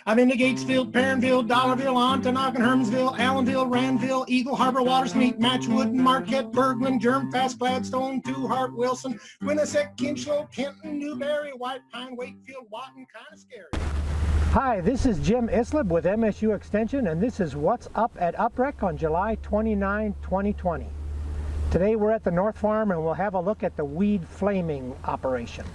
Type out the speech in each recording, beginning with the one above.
I've been to Gatesville, Perrinville, Dollarville, Ontonagon, Hermansville, Allenville, Randville, Eagle Harbor, Watersmeet, Matchwood, Marquette, Berglund, Germfast, Gladstone, Two Hart, Wilson, Winnipeg, Kinchlow, Kenton, Newberry, White Pine, Wakefield, Watton, kind of scary. Hi, this is Jim Islip with MSU Extension, and this is What's Up at Uprec on July 29, 2020. Today we're at the North Farm and we'll have a look at the weed flaming operation.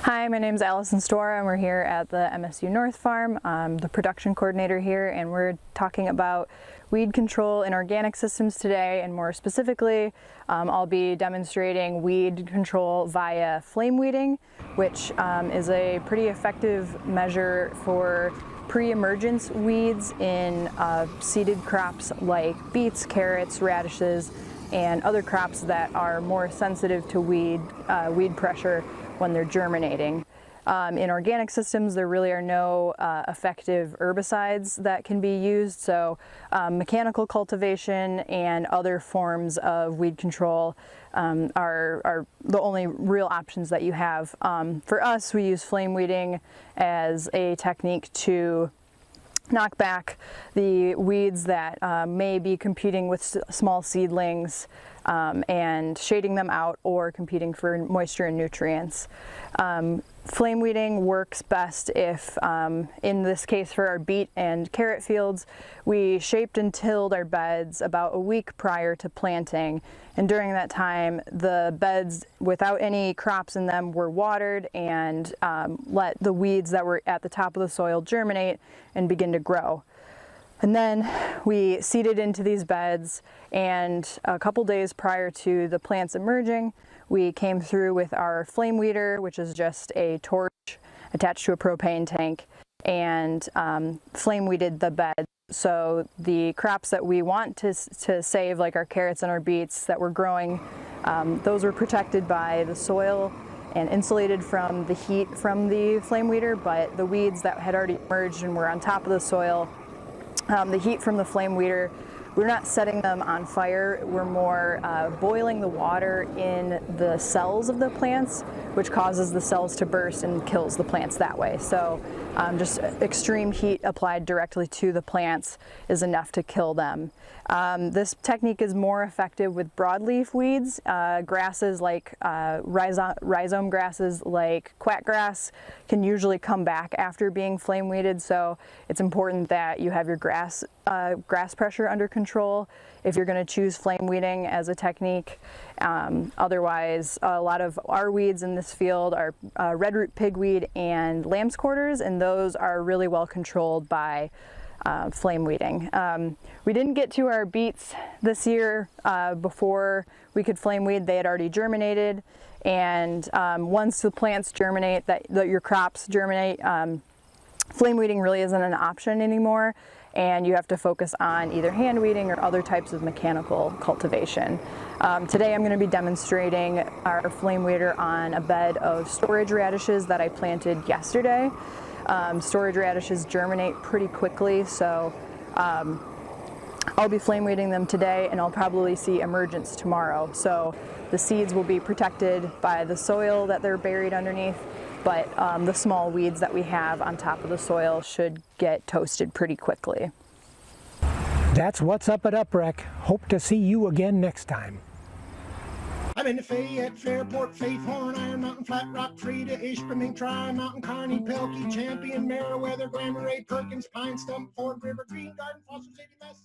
Hi, my name is Allison Stawara and we're here at the MSU North Farm. I'm the production coordinator here and we're talking about weed control in organic systems today, and more specifically I'll be demonstrating weed control via flame weeding, which is a pretty effective measure for pre-emergence weeds in seeded crops like beets, carrots, radishes, and other crops that are more sensitive to weed pressure when they're germinating. In organic systems, there really are no effective herbicides that can be used, so mechanical cultivation and other forms of weed control are the only real options that you have. For us, we use flame weeding as a technique to knock back the weeds that may be competing with small seedlings and shading them out or competing for moisture and nutrients. Flame weeding works best if, in this case for our beet and carrot fields, we shaped and tilled our beds about a week prior to planting, and during that time the beds without any crops in them were watered and let the weeds that were at the top of the soil germinate and begin to grow. And then we seeded into these beds, and a couple days prior to the plants emerging, we came through with our flame weeder, which is just a torch attached to a propane tank, and flame weeded the bed. So the crops that we want to save, like our carrots and our beets that we're growing, those were protected by the soil and insulated from the heat from the flame weeder, but the weeds that had already emerged and were on top of the soil, the heat from the flame weeder, we're not setting them on fire, we're more boiling the water in the cells of the plants, which causes the cells to burst and kills the plants that way. So just extreme heat applied directly to the plants is enough to kill them. This technique is more effective with broadleaf weeds. Grasses like rhizome grasses like quackgrass can usually come back after being flame weeded, so it's important that you have your grass pressure under control if you're going to choose flame weeding as a technique. Otherwise, a lot of our weeds in this field are redroot pigweed and lamb's quarters, and those are really well controlled by flame weeding. We didn't get to our beets this year before we could flame weed. They had already germinated, and once the plants germinate, that your crops germinate, flame weeding really isn't an option anymore, and you have to focus on either hand weeding or other types of mechanical cultivation. Today I'm going to be demonstrating our flame weeder on a bed of storage radishes that I planted yesterday. Storage radishes germinate pretty quickly, so I'll be flame weeding them today, and I'll probably see emergence tomorrow. So the seeds will be protected by the soil that they're buried underneath, but the small weeds that we have on top of the soil should get toasted pretty quickly. That's What's Up at Uprec. Hope to see you again next time. I've been to Fayette, Fairport, Faithhorn, Iron Mountain, Flat Rock, Freda, Ishpeming, Tri-Mountain, Kearney, Pelkey, Champion, Meriwether, Grand Marais, Perkins, Pine Stump, Ford River, Green Garden, Foster City, Mass.